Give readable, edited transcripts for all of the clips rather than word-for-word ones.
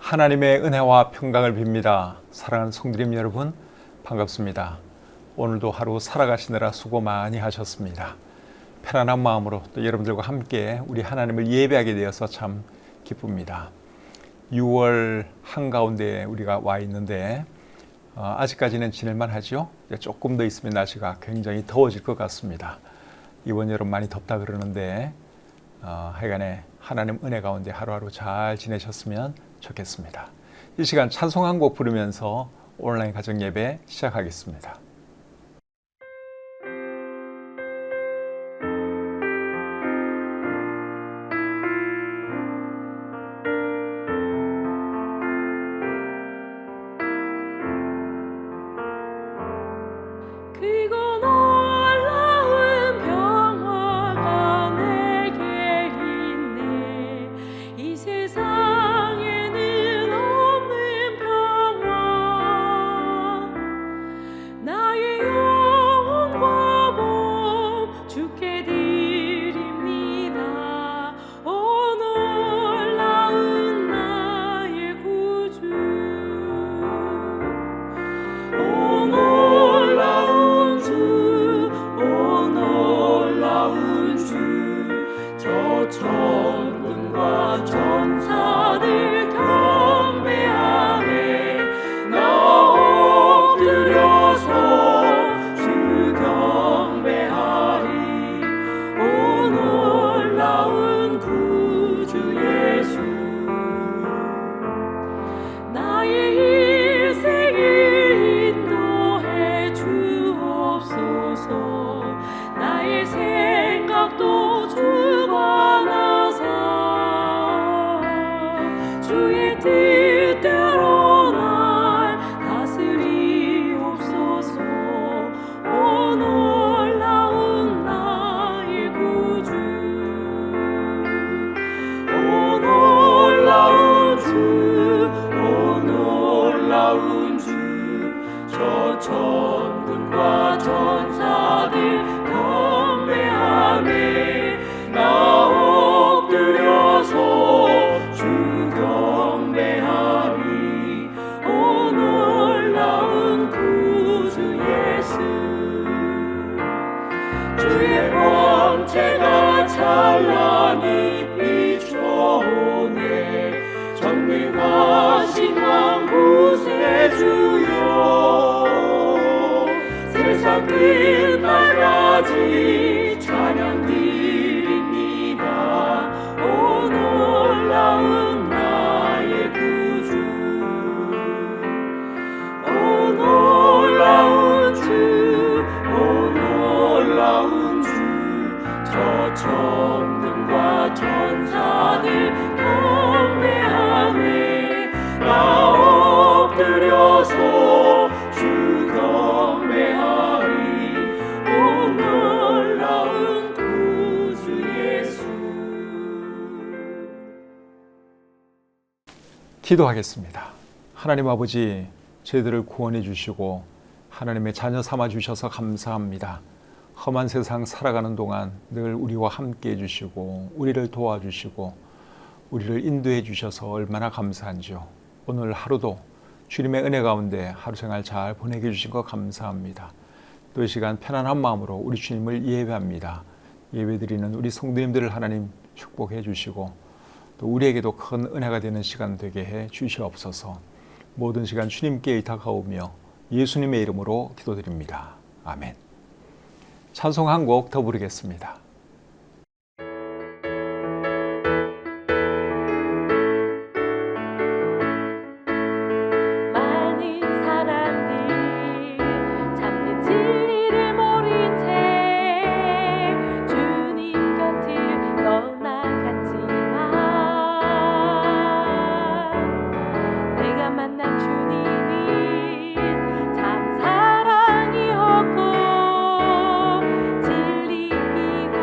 하나님의 은혜와 평강을 빕니다. 사랑하는 성도님 여러분, 반갑습니다. 오늘도 하루 살아가시느라 수고 많이 하셨습니다. 편안한 마음으로 또 여러분들과 함께 우리 하나님을 예배하게 되어서 참 기쁩니다. 6월 한가운데 우리가 와 있는데 아직까지는 지낼만 하죠. 조금 더 있으면 날씨가 굉장히 더워질 것 같습니다. 이번 여름 많이 덥다 그러는데 하여간에 하나님 은혜 가운데 하루하루 잘 지내셨으면 좋겠습니다. 이 시간 찬송 한 곡 부르면서 온라인 가정 예배 시작하겠습니다. 천군과 천사들 경배하네. 나 엎드려서 주 경배하리. 오 놀라운 구주 예수, 나의 일생을 인도해 주옵소서. 나의 생각도 주관하사 주의 뜻대로 날 다스리옵소서. 오 놀라운 나의 구주, 오 놀라운 주, 오 놀라운 주. 저 천군과 천사들 경배하네. 나 엎드려서 주 경배하리. 오 놀라운 구주 예수, 주의 번제가 찬란히 비춰오네. 전능하신 왕 구세주여, 세상 끝날까지 찬양 드립니다. 오 놀라운 나의 구주, 오 놀라운 주, 오 놀라운 주. 저 천군과 천사들 경배하네. 나 엎드려서 주 경배하리. 오 놀라운 구주 예수. 기도하겠습니다. 하나님 아버지, 저희들을 구원해 주시고 하나님의 자녀 삼아 주셔서 감사합니다. 험한 세상 살아가는 동안 늘 우리와 함께 해주시고 우리를 도와주시고 우리를 인도해 주셔서 얼마나 감사한지요. 오늘 하루도 주님의 은혜 가운데 하루 생활 잘 보내게 해주신 것 감사합니다. 또 이 시간 편안한 마음으로 우리 주님을 예배합니다. 예배드리는 우리 성도님들을 하나님 축복해 주시고 또 우리에게도 큰 은혜가 되는 시간 되게 해 주시옵소서. 모든 시간 주님께 의탁하오며 예수님의 이름으로 기도드립니다. 아멘. 찬송 한 곡 더 부르겠습니다. 많은 사람들이 참된 진리를 모른 채 주님 곁을 떠나갔지만 내가 만난 주님은 참 사랑이었고 진리이고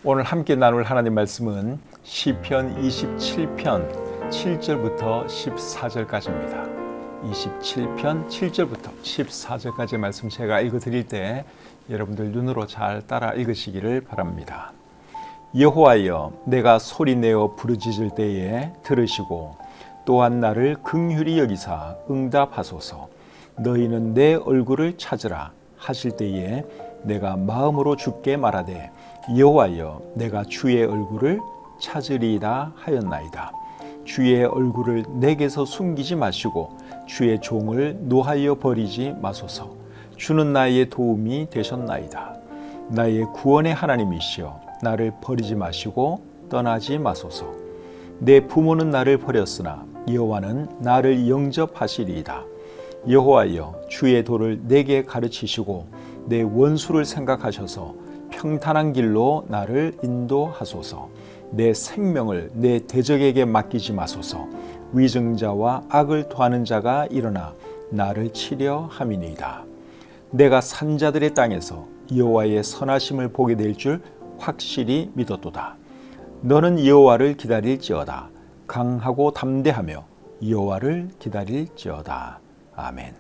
오늘 함께 나눌 하나님 말씀은 시편 27편 7절부터 14절까지입니다. 27편 7절부터 14절까지의 말씀 제가 읽어드릴 때 여러분들 눈으로 잘 따라 읽으시기를 바랍니다. 여호와여, 내가 소리내어 부르짖을 때에 들으시고 또한 나를 긍휼히 여기사 응답하소서. 너희는 내 얼굴을 찾으라 하실 때에 내가 마음으로 주께 말하되 여호와여, 내가 주의 얼굴을 찾으리이다 하였나이다. 주의 얼굴을 내게서 숨기지 마시고 주의 종을 노하여 버리지 마소서. 주는 나의 도움이 되셨나이다. 나의 구원의 하나님이시여, 나를 버리지 마시고 떠나지 마소서. 내 부모는 나를 버렸으나 여호와는 나를 영접하시리이다. 여호와여, 주의 도를 내게 가르치시고 내 원수를 생각하셔서 평탄한 길로 나를 인도하소서. 내 생명을 내 대적에게 맡기지 마소서. 위증자와 악을 토하는 자가 일어나 나를 치려 함이니이다. 내가 산자들의 땅에서 여호와의 선하심을 보게 될 줄 확실히 믿었도다. 너는 여호와를 기다릴지어다. 강하고 담대하며 여호와를 기다릴지어다. 아멘.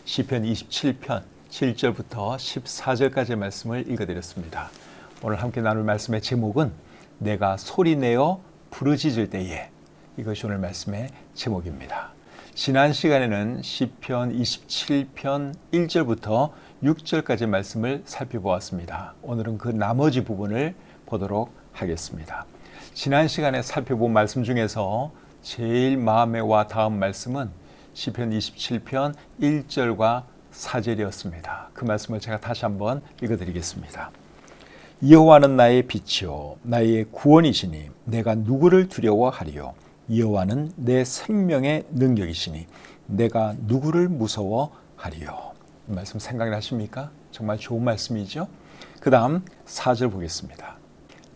시편 27편 7절부터 14절까지의 말씀을 읽어드렸습니다. 오늘 함께 나눌 말씀의 제목은 내가 소리내어 부르짖을 때에, 이것이 오늘 말씀의 제목입니다. 지난 시간에는 시편 27편 1절부터 6절까지의 말씀을 살펴보았습니다. 오늘은 그 나머지 부분을 보도록 하겠습니다. 지난 시간에 살펴본 말씀 중에서 제일 마음에 와 닿은 말씀은 시편 27편 1절과 4절이었습니다. 그 말씀을 제가 다시 한번 읽어드리겠습니다. 여호와는 나의 빛이요 나의 구원이시니 내가 누구를 두려워하리요. 여호와는 내 생명의 능력이시니 내가 누구를 무서워하리요. 이 말씀 생각나십니까? 정말 좋은 말씀이죠. 그 다음 4절 보겠습니다.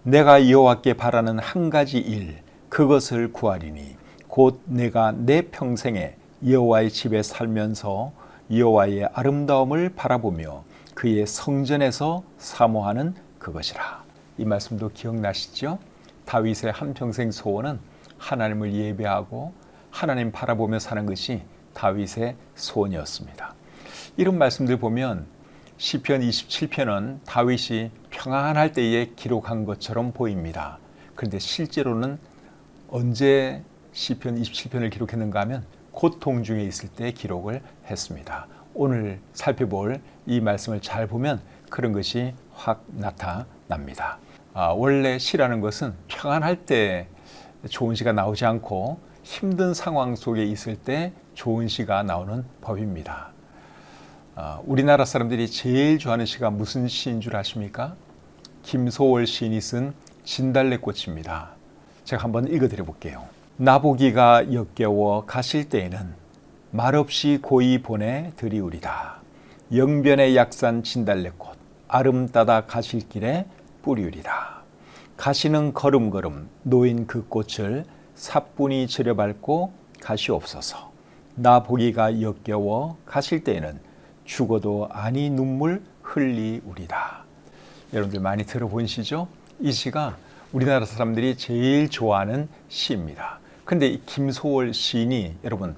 내가 여호와께 바라는 한 가지 일, 그것을 구하리니 곧 내가 내 평생에 여호와의 집에 살면서 여호와의 아름다움을 바라보며 그의 성전에서 사모하는 그것이라. 이 말씀도 기억나시죠? 다윗의 한평생 소원은 하나님을 예배하고 하나님 바라보며 사는 것이 다윗의 소원이었습니다. 이런 말씀들 보면 시편 27편은 다윗이 평안할 때에 기록한 것처럼 보입니다. 그런데 실제로는 언제 시편 27편을 기록했는가 하면 고통 중에 있을 때 기록을 했습니다. 오늘 살펴볼 이 말씀을 잘 보면 그런 것이 확 나타납니다. 원래 시라는 것은 평안할 때 좋은 시가 나오지 않고 힘든 상황 속에 있을 때 좋은 시가 나오는 법입니다. 우리나라 사람들이 제일 좋아하는 시가 무슨 시인 줄 아십니까? 김소월 시인이 쓴 진달래꽃입니다. 제가 한번 읽어드려 볼게요. 나보기가 역겨워 가실 때에는 말없이 고이 보내드리우리다. 영변의 약산 진달래꽃 아름따다 가실 길에 뿌리우리다. 가시는 걸음걸음 놓인 그 꽃을 사뿐히 들여밟고 가시옵소서. 나보기가 역겨워 가실 때에는 죽어도 아니 눈물 흘리우리다. 여러분들 많이 들어보시죠? 이 시가 우리나라 사람들이 제일 좋아하는 시입니다. 그런데 이 김소월 시인이 여러분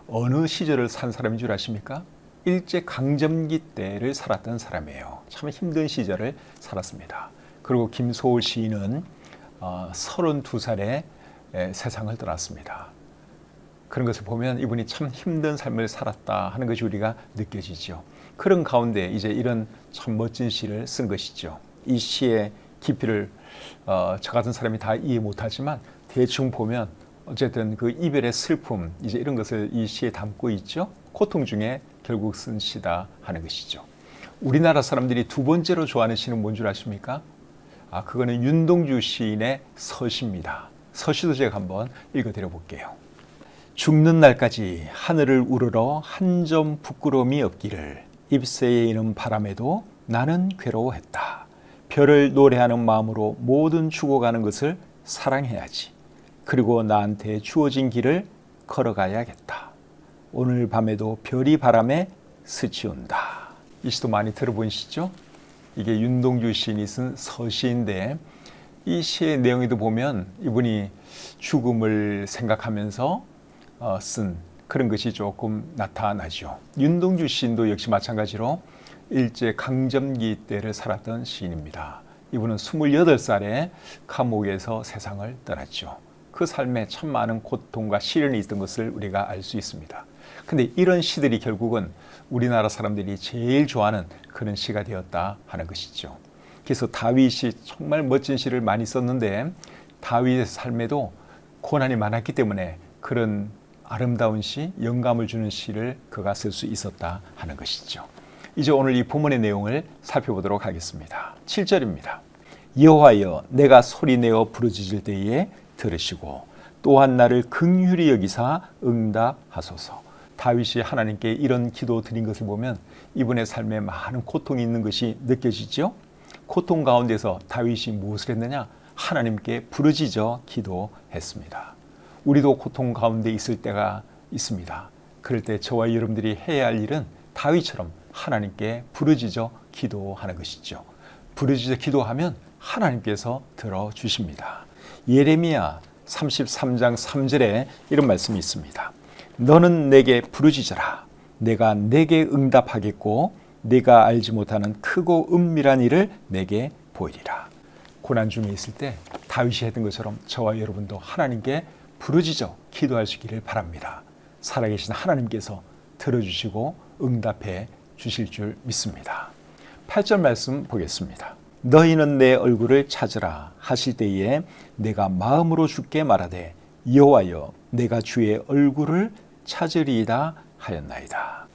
어느 시절을 산 사람인 줄 아십니까? 일제강점기 때를 살았던 사람이에요. 참 힘든 시절을 살았습니다. 그리고 김소월 시인은 32살에 세상을 떠났습니다. 그런 것을 보면 이분이 참 힘든 삶을 살았다 하는 것이 우리가 느껴지죠. 그런 가운데 이제 이런 참 멋진 시를 쓴 것이죠. 이 시의 깊이를 저 같은 사람이 다 이해 못하지만 대충 보면 어쨌든 그 이별의 슬픔 이제 이런 것을 이 시에 담고 있죠. 고통 중에 결국 쓴 시다 하는 것이죠. 우리나라 사람들이 두 번째로 좋아하는 시는 뭔 줄 아십니까? 그거는 윤동주 시인의 서시입니다. 서시도 제가 한번 읽어드려 볼게요. 죽는 날까지 하늘을 우러러 한 점 부끄러움이 없기를 잎새에 이는 바람에도 나는 괴로워했다. 별을 노래하는 마음으로 모든 죽어가는 것을 사랑해야지. 그리고 나한테 주어진 길을 걸어가야겠다. 오늘 밤에도 별이 바람에 스치운다. 이 시도 많이 들어보시죠? 이게 윤동주 시인이 쓴 서시인데 이 시의 내용에도 보면 이분이 죽음을 생각하면서 쓴 그런 것이 조금 나타나죠. 윤동주 시인도 역시 마찬가지로 일제 강점기 때를 살았던 시인입니다. 이분은 28살에 감옥에서 세상을 떠났죠. 그 삶에 참 많은 고통과 시련이 있던 것을 우리가 알 수 있습니다. 근데 이런 시들이 결국은 우리나라 사람들이 제일 좋아하는 그런 시가 되었다 하는 것이죠. 그래서 다윗이 정말 멋진 시를 많이 썼는데 다윗의 삶에도 고난이 많았기 때문에 그런 아름다운 시, 영감을 주는 시를 그가 쓸 수 있었다 하는 것이죠. 이제 오늘 이 본문의 내용을 살펴보도록 하겠습니다. 7절입니다. 여호와여 내가 소리내어 부르짖을 때에 들으시고 또한 나를 긍휼히 여기사 응답하소서. 다윗이 하나님께 이런 기도 드린 것을 보면 이분의 삶에 많은 고통이 있는 것이 느껴지죠. 고통 가운데서 다윗이 무엇을 했느냐? 하나님께 부르짖어 기도했습니다. 우리도 고통 가운데 있을 때가 있습니다. 그럴 때 저와 여러분들이 해야 할 일은 다윗처럼 하나님께 부르짖어 기도하는 것이죠. 부르짖어 기도하면 하나님께서 들어주십니다. 예레미야 33장 3절에 이런 말씀이 있습니다. 너는 내게 부르짖어라. 내가 내게 응답하겠고 네가 알지 못하는 크고 은밀한 일을 내게 보이리라. 고난 중에 있을 때 다윗이 했던 것처럼 저와 여러분도 하나님께 부르짖어 기도할 수 있기를 바랍니다. 살아계신 하나님께서 들어주시고 응답해 주실 줄 믿습니다. 8절 말씀 보겠습니다. 너희는 내 얼굴을 찾으라 하실 때에 내가 마음으로 주께 말하되 여호와여 내가 주의 얼굴을 찾으리이다 하였나이다.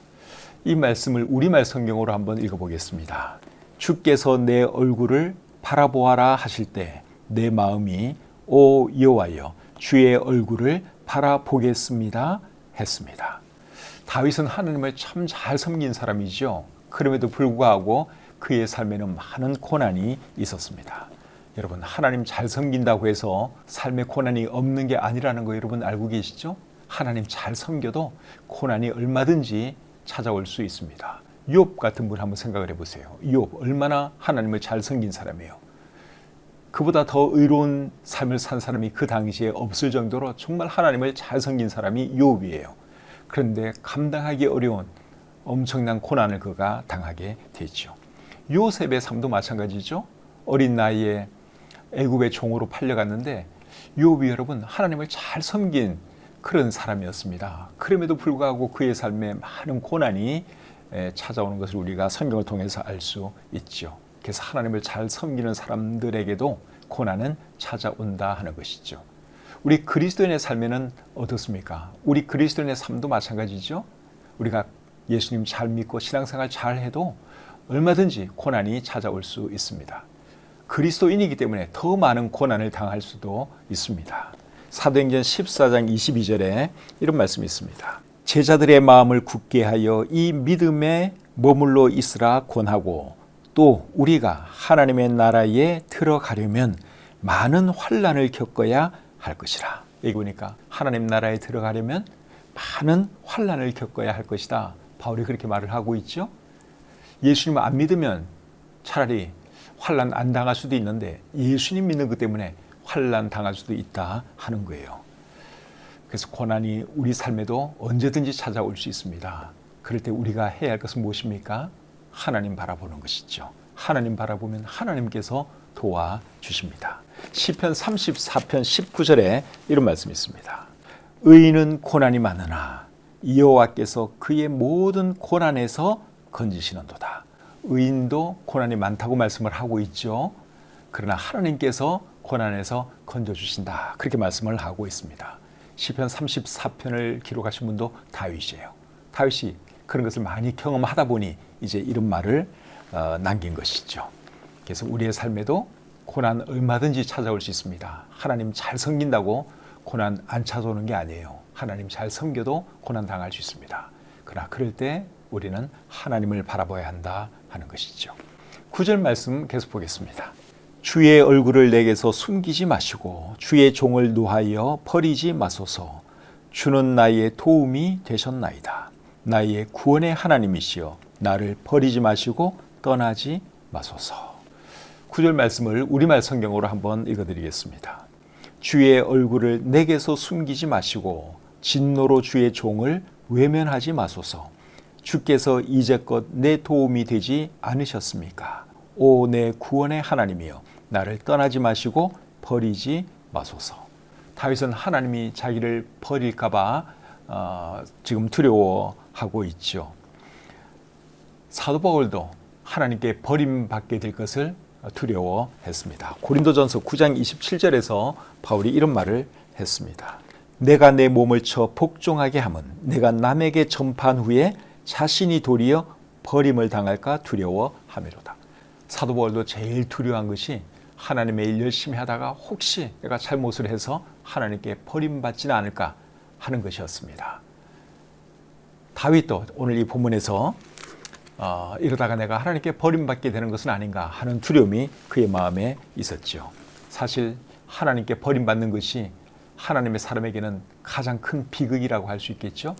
이 말씀을 우리말 성경으로 한번 읽어보겠습니다. 주께서 내 얼굴을 바라보아라 하실 때 내 마음이 오 여호와여 주의 얼굴을 바라보겠습니다 했습니다. 다윗은 하나님을 참 잘 섬긴 사람이죠. 그럼에도 불구하고 그의 삶에는 많은 고난이 있었습니다. 여러분 하나님 잘 섬긴다고 해서 삶에 고난이 없는 게 아니라는 거 여러분 알고 계시죠? 하나님 잘 섬겨도 고난이 얼마든지 찾아올 수 있습니다. 욥 같은 분 한번 생각을 해보세요. 욥 얼마나 하나님을 잘 섬긴 사람이에요. 그보다 더 의로운 삶을 산 사람이 그 당시에 없을 정도로 정말 하나님을 잘 섬긴 사람이 욥이에요. 그런데 감당하기 어려운 엄청난 고난을 그가 당하게 되죠. 요셉의 삶도 마찬가지죠. 어린 나이에 애굽의 종으로 팔려갔는데 욥이 여러분 하나님을 잘 섬긴 그런 사람이었습니다. 그럼에도 불구하고 그의 삶에 많은 고난이 찾아오는 것을 우리가 성경을 통해서 알 수 있죠. 그래서 하나님을 잘 섬기는 사람들에게도 고난은 찾아온다 하는 것이죠. 우리 그리스도인의 삶에는 어떻습니까? 우리 그리스도인의 삶도 마찬가지죠. 우리가 예수님 잘 믿고 신앙생활 잘 해도 얼마든지 고난이 찾아올 수 있습니다. 그리스도인이기 때문에 더 많은 고난을 당할 수도 있습니다. 사도행전 14장 22절에 이런 말씀이 있습니다. 제자들의 마음을 굳게 하여 이 믿음에 머물러 있으라 권하고 또 우리가 하나님의 나라에 들어가려면 많은 환난을 겪어야 할 것이라. 여기 보니까 하나님 나라에 들어가려면 많은 환난을 겪어야 할 것이다. 바울이 그렇게 말을 하고 있죠. 예수님을 안 믿으면 차라리 환난 안 당할 수도 있는데 예수님 믿는 것 때문에 환난 당할 수도 있다 하는 거예요. 그래서 고난이 우리 삶에도 언제든지 찾아올 수 있습니다. 그럴 때 우리가 해야 할 것은 무엇입니까? 하나님 바라보는 것이죠. 하나님 바라보면 하나님께서 도와주십니다. 시편 34편 19절에 이런 말씀이 있습니다. 의인은 고난이 많으나 여호와께서 그의 모든 고난에서 건지시는도다. 의인도 고난이 많다고 말씀을 하고 있죠. 그러나 하나님께서 고난에서 건져주신다. 그렇게 말씀을 하고 있습니다. 시편 34편을 기록하신 분도 다윗이에요. 다윗이 그런 것을 많이 경험하다 보니 이제 이런 말을 남긴 것이죠. 그래서 우리의 삶에도 고난 얼마든지 찾아올 수 있습니다. 하나님 잘 섬긴다고 고난 안 찾아오는 게 아니에요. 하나님 잘 섬겨도 고난 당할 수 있습니다. 그러나 그럴 때 우리는 하나님을 바라봐야 한다 하는 것이죠. 9절 말씀 계속 보겠습니다. 주의 얼굴을 내게서 숨기지 마시고 주의 종을 노하여 버리지 마소서. 주는 나의 도움이 되셨나이다. 나의 구원의 하나님이시여 나를 버리지 마시고 떠나지 마소서. 9절 말씀을 우리말 성경으로 한번 읽어드리겠습니다. 주의 얼굴을 내게서 숨기지 마시고 진노로 주의 종을 외면하지 마소서. 주께서 이제껏 내 도움이 되지 않으셨습니까? 오 내 구원의 하나님이여, 나를 떠나지 마시고 버리지 마소서. 다윗은 하나님이 자기를 버릴까 봐 지금 두려워하고 있죠. 사도 바울도 하나님께 버림받게 될 것을 두려워했습니다. 고린도전서 9장 27절에서 바울이 이런 말을 했습니다. 내가 내 몸을 쳐 복종하게 함은 내가 남에게 전파한 후에 자신이 도리어 버림을 당할까 두려워함이로다. 사도 바울도 제일 두려워한 것이 하나님의 일 열심히 하다가 혹시 내가 잘못을 해서 하나님께 버림받지는 않을까 하는 것이었습니다. 다윗도 오늘 이 본문에서 이러다가 내가 하나님께 버림받게 되는 것은 아닌가 하는 두려움이 그의 마음에 있었죠. 사실 하나님께 버림받는 것이 하나님의 사람에게는 가장 큰 비극이라고 할 수 있겠죠.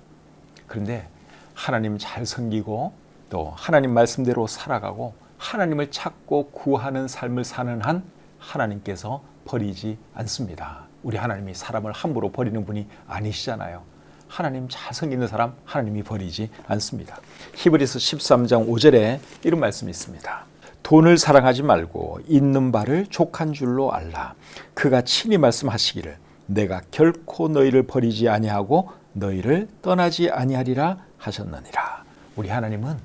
그런데 하나님 잘 섬기고 또 하나님 말씀대로 살아가고 하나님을 찾고 구하는 삶을 사는 한 하나님께서 버리지 않습니다. 우리 하나님이 사람을 함부로 버리는 분이 아니시잖아요. 하나님 잘 섬기는 사람 하나님이 버리지 않습니다. 히브리서 13장 5절에 이런 말씀이 있습니다. 돈을 사랑하지 말고 있는 바를 족한 줄로 알라. 그가 친히 말씀하시기를 내가 결코 너희를 버리지 아니하고 너희를 떠나지 아니하리라 하셨느니라. 우리 하나님은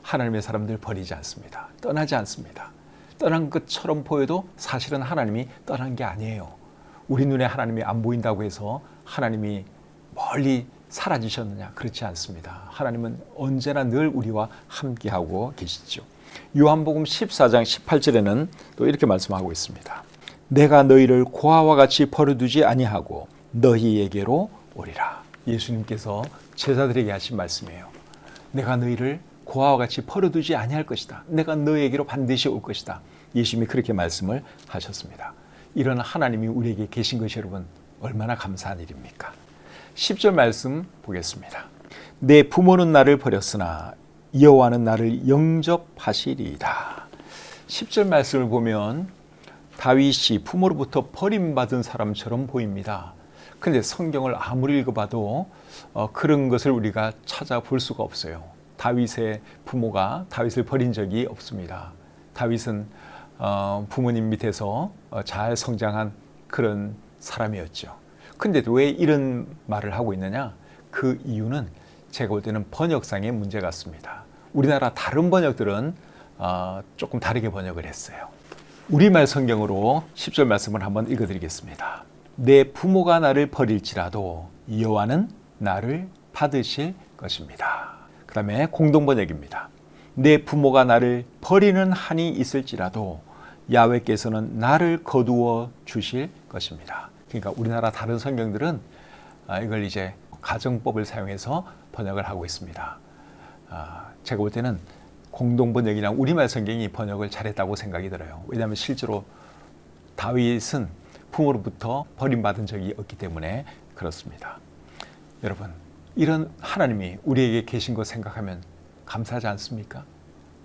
하나님의 사람들 버리지 않습니다. 떠나지 않습니다. 떠난 것처럼 보여도 사실은 하나님이 떠난 게 아니에요. 우리 눈에 하나님이 안 보인다고 해서 하나님이 멀리 사라지셨느냐? 그렇지 않습니다. 하나님은 언제나 늘 우리와 함께하고 계시죠. 요한복음 14장 18절에는 또 이렇게 말씀하고 있습니다. 내가 너희를 고아와 같이 버려두지 아니하고 너희에게로 오리라. 예수님께서 제자들에게 하신 말씀이에요. 내가 너희를 고아와 같이 버려두지 아니할 것이다. 내가 너희에게로 반드시 올 것이다. 예수님이 그렇게 말씀을 하셨습니다. 이런 하나님이 우리에게 계신 것이 여러분 얼마나 감사한 일입니까? 10절 말씀 보겠습니다. 내 부모는 나를 버렸으나 여호와는 나를 영접하시리이다. 10절 말씀을 보면 다윗이 부모로부터 버림받은 사람처럼 보입니다. 그런데 성경을 아무리 읽어봐도 그런 것을 우리가 찾아볼 수가 없어요. 다윗의 부모가 다윗을 버린 적이 없습니다. 다윗은 부모님 밑에서 잘 성장한 그런 사람이었죠. 근데 왜 이런 말을 하고 있느냐? 그 이유는 제가 볼 때는 번역상의 문제 같습니다. 우리나라 다른 번역들은 조금 다르게 번역을 했어요. 우리말 성경으로 10절 말씀을 한번 읽어드리겠습니다. 내 부모가 나를 버릴지라도 여호와는 나를 받으실 것입니다. 그 다음에 공동번역입니다. 내 부모가 나를 버리는 한이 있을지라도 야훼께서는 나를 거두어 주실 것입니다. 그러니까 우리나라 다른 성경들은 이걸 이제 가정법을 사용해서 번역을 하고 있습니다. 제가 볼 때는 공동번역이나 우리말 성경이 번역을 잘했다고 생각이 들어요. 왜냐하면 실제로 다윗은 부모로부터 버림받은 적이 없기 때문에 그렇습니다. 여러분, 이런 하나님이 우리에게 계신 것 생각하면 감사하지 않습니까?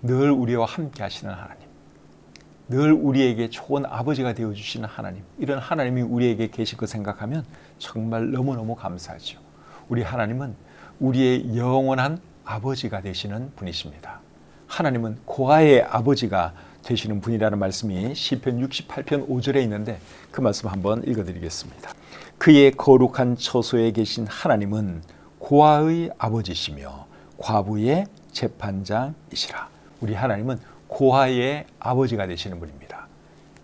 늘 우리와 함께 하시는 하나님, 늘 우리에게 좋은 아버지가 되어주시는 하나님, 이런 하나님이 우리에게 계신 것 생각하면 정말 너무너무 감사하죠. 우리 하나님은 우리의 영원한 아버지가 되시는 분이십니다. 하나님은 고아의 아버지가 되시는 분이라는 말씀이 시편 68편 5절에 있는데 그 말씀 한번 읽어드리겠습니다. 그의 거룩한 처소에 계신 하나님은 고아의 아버지시며 과부의 재판장이시라. 우리 하나님은 고아의 아버지가 되시는 분입니다.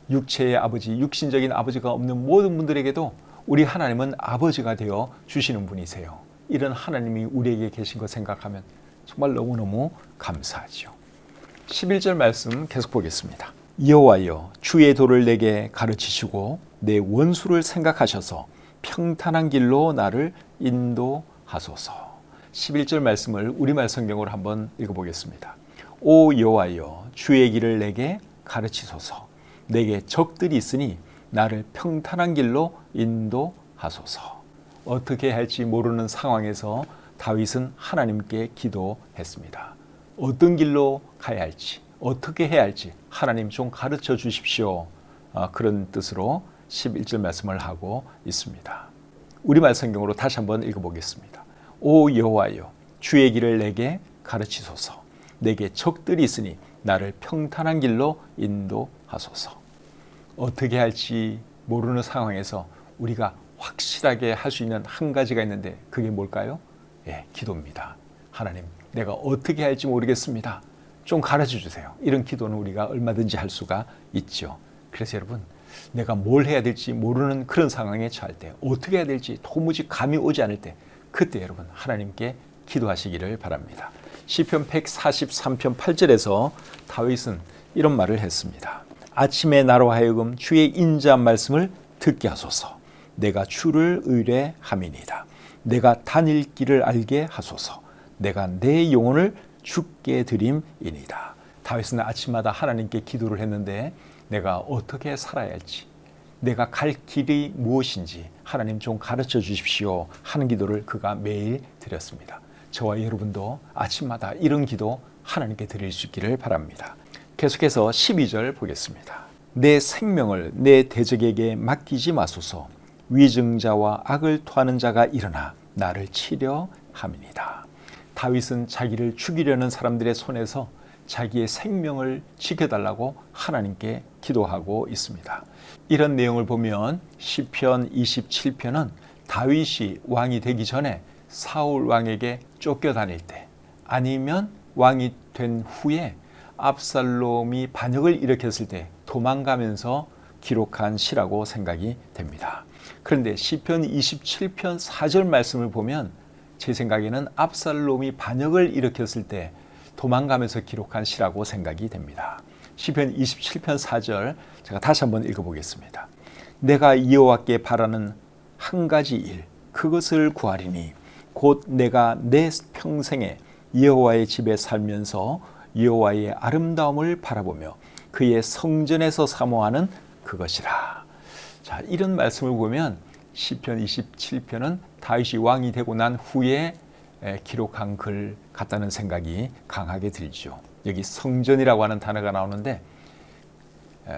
육체의 아버지, 육신적인 아버지가 없는 모든 분들에게도 우리 하나님은 아버지가 되어 주시는 분이세요. 이런 하나님이 우리에게 계신 것 생각하면 정말 너무너무 감사하죠. 11절 말씀 계속 보겠습니다. 여호와여, 주의 도를 내게 가르치시고 내 원수를 생각하셔서 평탄한 길로 나를 인도하소서. 11절 말씀을 우리말 성경으로 한번 읽어보겠습니다. 오 여호와여, 주의 길을 내게 가르치소서. 내게 적들이 있으니 나를 평탄한 길로 인도하소서. 어떻게 할지 모르는 상황에서 다윗은 하나님께 기도했습니다. 어떤 길로 가야 할지, 어떻게 해야 할지 하나님 좀 가르쳐 주십시오. 그런 뜻으로 11절 말씀을 하고 있습니다. 우리말 성경으로 다시 한번 읽어보겠습니다. 오 여호와여, 주의 길을 내게 가르치소서. 내게 적들이 있으니 나를 평탄한 길로 인도하소서. 어떻게 할지 모르는 상황에서 우리가 확실하게 할 수 있는 한 가지가 있는데 그게 뭘까요? 기도입니다. 하나님, 내가 어떻게 할지 모르겠습니다. 좀 가르쳐 주세요. 이런 기도는 우리가 얼마든지 할 수가 있죠. 그래서 여러분, 내가 뭘 해야 될지 모르는 그런 상황에 처할 때, 어떻게 해야 될지 도무지 감이 오지 않을 때, 그때 여러분 하나님께 기도하시기를 바랍니다. 시편 143편 8절에서 다윗은 이런 말을 했습니다. 아침에 나로 하여금 주의 인자한 말씀을 듣게 하소서. 내가 주를 의뢰함이니이다. 내가 다닐 길을 알게 하소서. 내가 내 영혼을 주께 드림이니이다. 다윗은 아침마다 하나님께 기도를 했는데 내가 어떻게 살아야 할지, 내가 갈 길이 무엇인지 하나님 좀 가르쳐 주십시오 하는 기도를 그가 매일 드렸습니다. 저와 여러분도 아침마다 이런 기도 하나님께 드릴 수 있기를 바랍니다. 계속해서 12절 보겠습니다. 내 생명을 내 대적에게 맡기지 마소서. 위증자와 악을 토하는 자가 일어나 나를 치려 함이니이다. 다윗은 자기를 죽이려는 사람들의 손에서 자기의 생명을 지켜달라고 하나님께 기도하고 있습니다. 이런 내용을 보면 시편 27편은 다윗이 왕이 되기 전에 사울 왕에게 쫓겨다닐 때, 아니면 왕이 된 후에 압살롬이 반역을 일으켰을 때 도망가면서 기록한 시라고 생각이 됩니다. 그런데 시편 27편 4절 말씀을 보면 제 생각에는 압살롬이 반역을 일으켰을 때 도망가면서 기록한 시라고 생각이 됩니다. 시편 27편 4절 제가 다시 한번 읽어보겠습니다. 내가 여호와께 바라는 한 가지 일, 그것을 구하리니 곧 내가 내 평생에 여호와의 집에 살면서 여호와의 아름다움을 바라보며 그의 성전에서 사모하는 그것이라. 자, 이런 말씀을 보면 시편 27편은 다윗이 왕이 되고 난 후에 기록한 글 같다는 생각이 강하게 들죠. 여기 성전이라고 하는 단어가 나오는데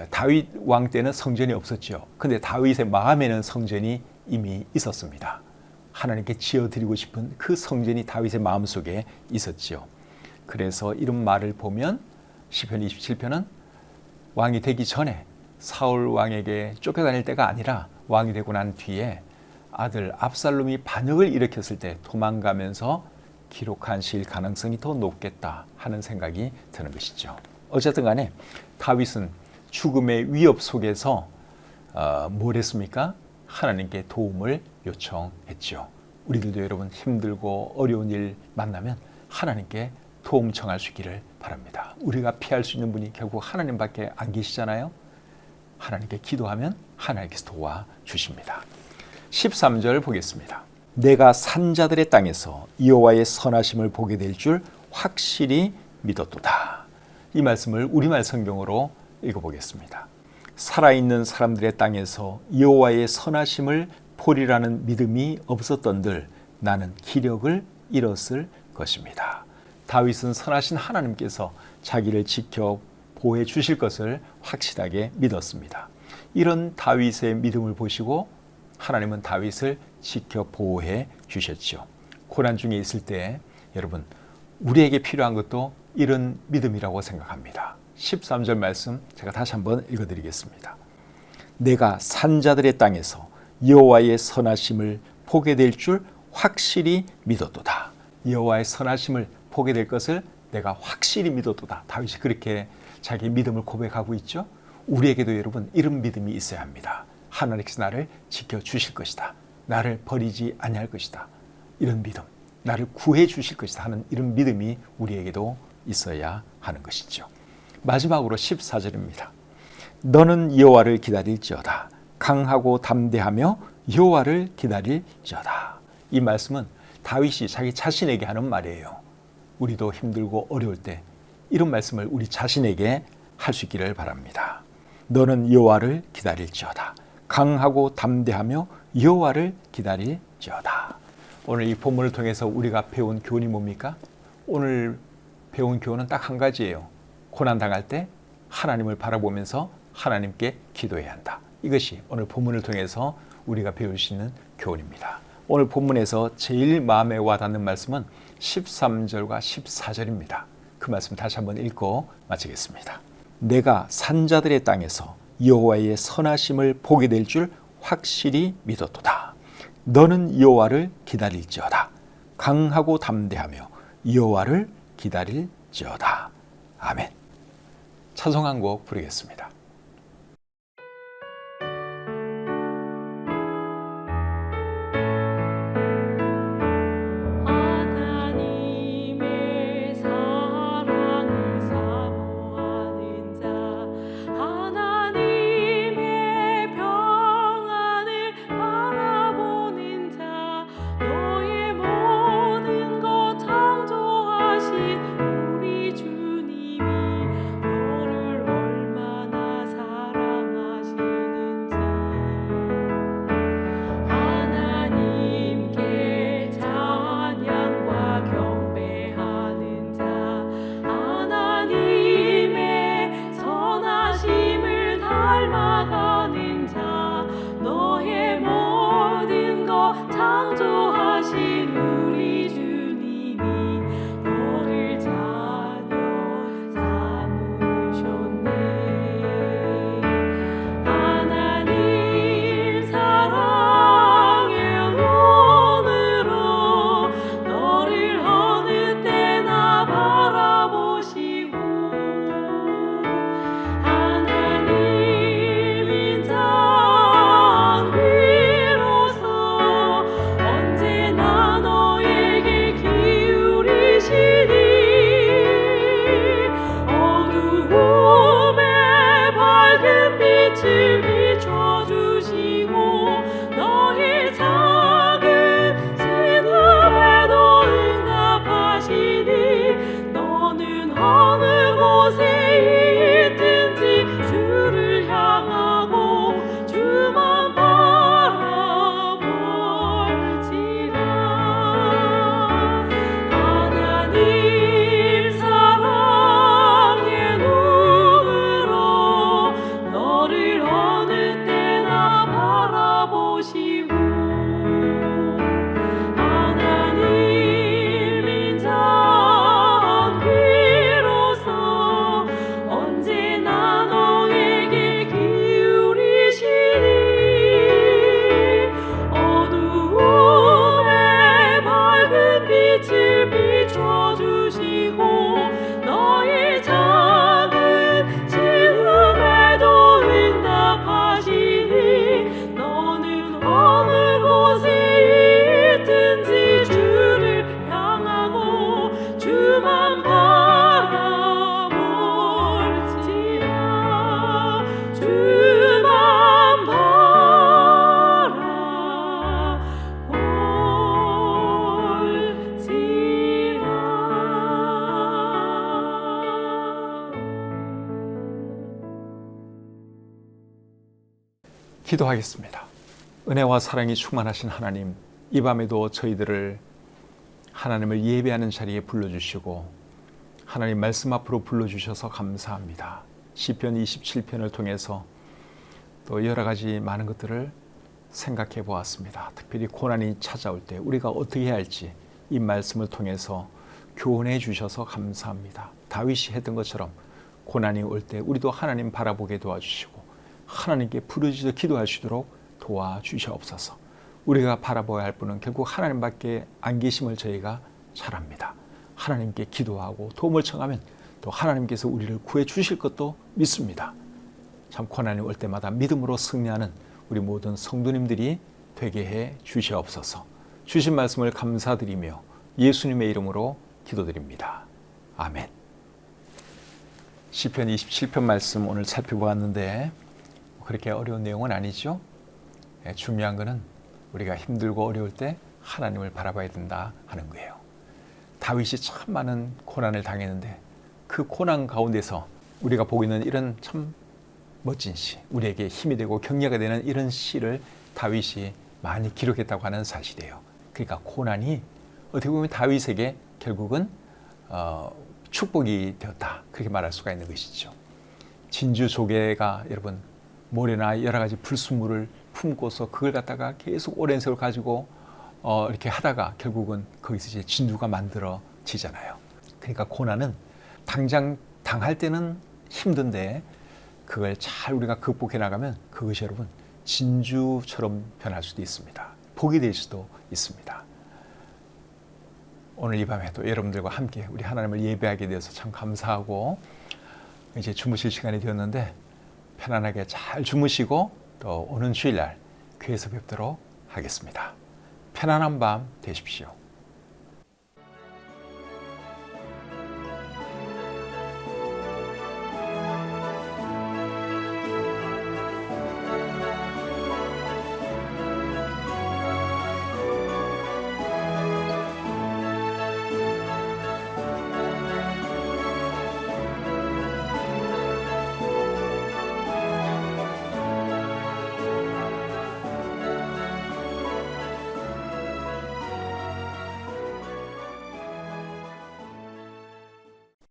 다윗 왕 때는 성전이 없었죠. 근데 다윗의 마음에는 성전이 이미 있었습니다. 하나님께 지어드리고 싶은 그 성전이 다윗의 마음속에 있었지요. 그래서 이런 말을 보면 시편 27편은 왕이 되기 전에 사울 왕에게 쫓겨다닐 때가 아니라 왕이 되고 난 뒤에 아들 압살롬이 반역을 일으켰을 때 도망가면서 기록한 시일 가능성이 더 높겠다 하는 생각이 드는 것이죠. 어쨌든 간에 다윗은 죽음의 위협 속에서 뭘 했습니까? 하나님께 도움을 요청했죠. 우리들도 여러분 힘들고 어려운 일 만나면 하나님께 도움 청할 수 있기를 바랍니다. 우리가 피할 수 있는 분이 결국 하나님밖에 안 계시잖아요. 하나님께 기도하면 하나님께서 도와주십니다. 13절 보겠습니다. 내가 산자들의 땅에서 여호와의 선하심을 보게 될 줄 확실히 믿었도다. 이 말씀을 우리말 성경으로 읽어보겠습니다. 살아있는 사람들의 땅에서 여호와의 선하심을 보리라는 믿음이 없었던들 나는 기력을 잃었을 것입니다. 다윗은 선하신 하나님께서 자기를 지켜 보호해 주실 것을 확실하게 믿었습니다. 이런 다윗의 믿음을 보시고 하나님은 다윗을 지켜 보호해 주셨죠. 고난 중에 있을 때 여러분 우리에게 필요한 것도 이런 믿음이라고 생각합니다. 13절 말씀 제가 다시 한번 읽어드리겠습니다. 내가 산자들의 땅에서 여호와의 선하심을 보게 될 줄 확실히 믿었도다. 여호와의 선하심을 보게 될 것을 내가 확실히 믿었도다. 다윗이 그렇게 자기 믿음을 고백하고 있죠. 우리에게도 여러분 이런 믿음이 있어야 합니다. 하나님께서 나를 지켜주실 것이다. 나를 버리지 아니할 것이다. 이런 믿음, 나를 구해 주실 것이다 하는 이런 믿음이 우리에게도 있어야 하는 것이죠. 마지막으로 14절입니다. 너는 여호와를 기다릴지어다. 강하고 담대하며 여호와를 기다릴지어다. 이 말씀은 다윗이 자기 자신에게 하는 말이에요. 우리도 힘들고 어려울 때 이런 말씀을 우리 자신에게 할 수 있기를 바랍니다. 너는 여호와를 기다릴지어다. 강하고 담대하며 여호와를 기다릴지어다. 오늘 이 본문을 통해서 우리가 배운 교훈이 뭡니까? 오늘 배운 교훈은 딱 한 가지예요. 고난 당할 때 하나님을 바라보면서 하나님께 기도해야 한다. 이것이 오늘 본문을 통해서 우리가 배울 수 있는 교훈입니다. 오늘 본문에서 제일 마음에 와닿는 말씀은 13절과 14절입니다. 그 말씀 다시 한번 읽고 마치겠습니다. 내가 산자들의 땅에서 여호와의 선하심을 보게 될 줄 확실히 믿었도다. 너는 여호와를 기다릴지어다. 강하고 담대하며 여호와를 기다릴지어다. 아멘. 찬송 한 곡 부르겠습니다. 하나님의 사랑을 사모하는 자, 하나님의 평안을 바라보는 자, 너의 모든 것 창조하신 우리 주님이 너를 얼마나 사랑하시는지, 하나님께 찬양과 경배하는 자, 하나님의 선하심을 닮아가는 자, 너의 모든 것 창조하신 우리 주님이 너를 자녀 삼으셨네. 하나님 사랑의 눈으로 너를 어느 때나 바라보시고, 하나님 인자한 귀로서 언제나 너에게 기울이시니, 어두움에 밝은 빛을 비춰주시고, 너의 작은 신음에도 응답하시니, 너는 어느 곳에 있든지 주를 향하고 주만 바라볼지라. 하나님 사랑의 눈으로 너를 어느 때나 바라보시고, 하나님 인자한 귀로서 언제나 너에게 기울이시니, 어두움에 밝은 빛을 비춰주시고, 너의 작은 신음에도 응답하시니, 너는 어느 곳에 있든지 주를 향하고 주만 바라볼지라. 주만 기도하겠습니다. 은혜와 사랑이 충만하신 하나님, 이 밤에도 저희들을 하나님을 예배하는 자리에 불러주시고 하나님 말씀 앞으로 불러주셔서 감사합니다. 시편 27편을 통해서 또 여러 가지 많은 것들을 생각해 보았습니다. 특별히 고난이 찾아올 때 우리가 어떻게 해야 할지 이 말씀을 통해서 교훈해 주셔서 감사합니다. 다윗이 했던 것처럼 고난이 올 때 우리도 하나님 바라보게 도와주시고 하나님께 부르짖어 기도할 수 있도록 도와주시옵소서. 우리가 바라봐야 할 분은 결국 하나님밖에 안 계심을 저희가 잘 압니다. 하나님께 기도하고 도움을 청하면 또 하나님께서 우리를 구해 주실 것도 믿습니다. 참 고난이 올 때마다 믿음으로 승리하는 우리 모든 성도님들이 되게 해 주시옵소서. 주신 말씀을 감사드리며 예수님의 이름으로 기도드립니다. 아멘. 시편 27편 말씀 오늘 살펴보았는데 그렇게 어려운 내용은 아니죠. 중요한 것은 우리가 힘들고 어려울 때 하나님을 바라봐야 된다 하는 거예요. 다윗이 참 많은 고난을 당했는데 그 고난 가운데서 우리가 보고 있는 이런 참 멋진 시, 우리에게 힘이 되고 격려가 되는 이런 시를 다윗이 많이 기록했다고 하는 사실이에요. 그러니까 고난이 어떻게 보면 다윗에게 결국은 축복이 되었다. 그렇게 말할 수가 있는 것이죠. 진주 조개가 여러분 모래나 여러 가지 불순물을 품고서 그걸 갖다가 계속 오랜 세월 가지고 이렇게 하다가 결국은 거기서 이제 진주가 만들어지잖아요. 그러니까 고난은 당장 당할 때는 힘든데 그걸 잘 우리가 극복해 나가면 그것이 여러분 진주처럼 변할 수도 있습니다. 복이 될 수도 있습니다. 오늘 이 밤에 또 여러분들과 함께 우리 하나님을 예배하게 되어서 참 감사하고 이제 주무실 시간이 되었는데 편안하게 잘 주무시고 또 오는 주일날 교회에서 뵙도록 하겠습니다. 편안한 밤 되십시오.